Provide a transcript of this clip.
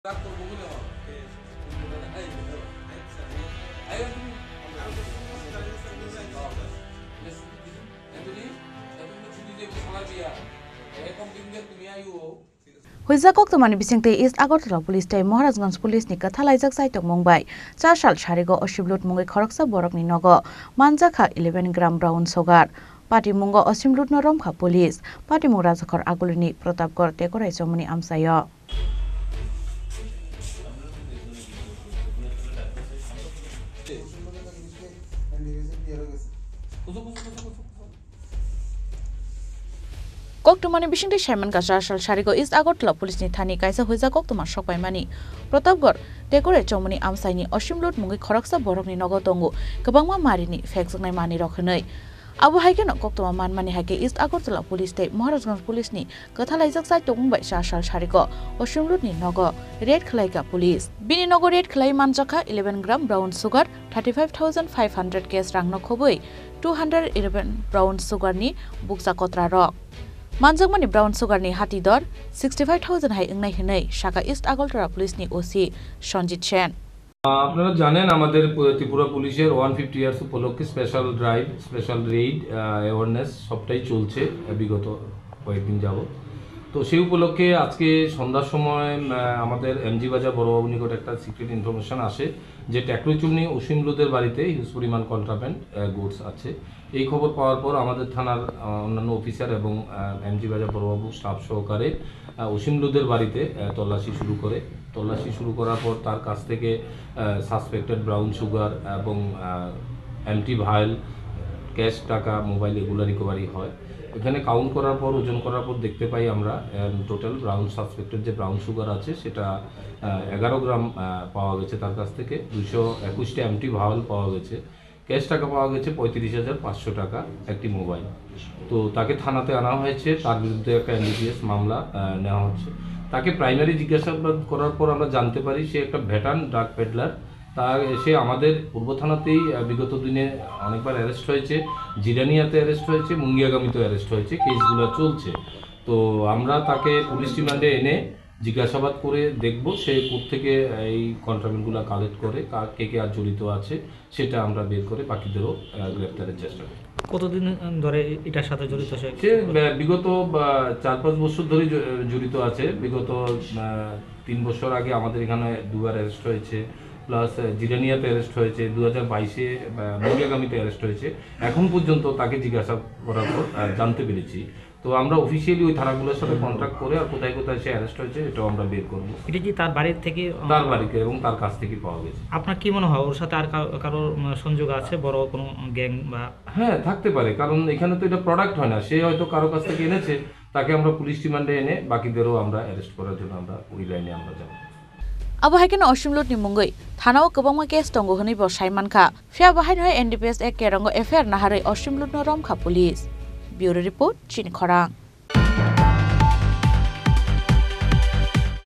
Huizakok tumani bisingte East Agartala Police Tay Maharajganj Police ni kathalaijak saitok mongbai 4 sal sharigo oshiblut mungai khoroksa borokni nogo manjakha 11 gram brown sugar Pati mungo oshimlut no romkha police Pati mung rajakhor aguluni Pratapgarh tekorai chomuni amsayo Koktumani bisingte Sherman Kachar sal sharigo East Agartala Police ni thani kaisa Huizakok tumar sokpaimani Pratapgarh tekorai chomuni amsaini oshimlut mungai khoroksa borokni nogo tongo kabangma marini fekjaknai mani rokhnai Abu haikeno koktoma manmani haike East Agartala Police Tay Maharajganj Police ni kathalaijak saitok mongbai 4 sal sharigo oshimlut ni nogo red khlaika police bini nogo red khlai manjakha 11 gram brown sugar 35500 kes rangno khoboi 211 brown sugar ni buksa kotra rok Manjakmani brown sugar ni hati dor 65000 hai ingnai hinai Shaka East Agartala Police ni OC Sanjit Chen আপনারা জানেন আমাদের ত্রিপুরা পুলিশের 150 years উপলক্ষে special drive special Raid awareness সবটাই চলছে বিগত কয়েকদিন যাবত তো সেই উপলক্ষে আজকে সন্ধ্যার সময় আমাদের এমজি বাজার বড়বাবু নিকট একটা সিক্রেট ইনফরমেশন আসে যে ট্যাকরোচুমনি অসীমলুদের বাড়িতে হিউজ পরিমাণ কন্ট্রাব্যান্ড গুডস আছে এই খবর পাওয়ার পর আমাদের থানার অন্যান্য অফিসার এবং এমজি বাজার বড়বাবু স্টাফ সহকারে অসীমলুদের বাড়িতে তল্লাশি শুরু করার পর তার কাছ থেকে সাসপেক্টেড ব্রাউন সুগার এবং এমটি ভাইল ক্যাশ টাকা মোবাইল এগুলো রিকভারি হয় এখানে কাউন্ট করার পর ওজন করার পর দেখতে পাই আমরা টোটাল ব্রাউন সাসপেক্টেড যে ব্রাউন সুগার আছে সেটা 11 গ্রাম পাওয়া গেছে তার কাছ থেকে 221টা এমটি ভাইল পাওয়া গেছে ক্যাশ টাকা পাওয়া গেছে 35500 টাকা একটি মোবাইল তো তাকে থানাতে আনা হয়েছে তার বিরুদ্ধে একটা এনডিপিএস মামলা নেওয়া হচ্ছে তাকে প্রাইমারি জিজ্ঞাসাবাদ করার পর আমরা জানতে পারি সে একটা ভেটান ড্রাগ পেডলার সে আমাদের পূর্ব থানাতেই বিগত দিনে অনেকবার অ্যারেস্ট হয়েছে জিরানিয়াতে অ্যারেস্ট হয়েছে মুঙ্গিয়াগামীতেও অ্যারেস্ট হয়েছে কেসগুলো চলছে তো আমরা তাকে পুলিশ রিমান্ডে এনে জিজ্ঞাসাবাদ করে দেখব সে কোত্থেকে এই কন্ট্রাব্যান্ডগুলো কালেক্ট করে কে আর জড়িত আছে সেটা আমরা বের করে বাকিদেরও গ্রেফতারের চেষ্টা করি কতদিন ধরে এটার সাথে জড়িত সে বিগত 4-5 বছর ধরে জড়িত আছে বিগত 3 বছর আগে আমাদের এখানে দুবার অ্যারেস্ট হয়েছে প্লাস জিরানিয়াতে অ্যারেস্ট হয়েছে 2022-এ মুঙ্গিয়াগামীতে অ্যারেস্ট হয়েছে এখন পর্যন্ত তাকে জিজ্ঞাসা করার পর জানতে পেরেছি তো আমরা অফিসিয়ালি ওই থানাগুলোর সাথে কন্ট্যাক্ট করে আর কোথায় কোথায় সে অ্যারেস্ট হয়েছে এটাও আমরা বের করব এটা কি তার বাড়ি থেকে তার বাড়িতে এবং তার কাছ থেকে পাওয়া গেছে আপনার কি মনে হয় ওর সাথে আর কারোর সংযোগ আছে বড় কোনো গ্যাং বা হ্যাঁ থাকতে পারে কারণ এখানে তো এটা প্রোডাক্ট হয় না সে হয়তো কারো কাছ থেকে এনেছে তাকে আমরা পুলিশ রিমান্ডে এনে বাকিদেরও আমরা অ্যারেস্ট করার জন্য আমরা ওই লাইনে আমরা যাব Abo haikeno oshimlut ni mungoi thanao kabangma kes tongo honi bo saimankha fia bahai noi NDPS ek kerango FR naharai oshimlut no romkha police Bureau Report Chin Khorang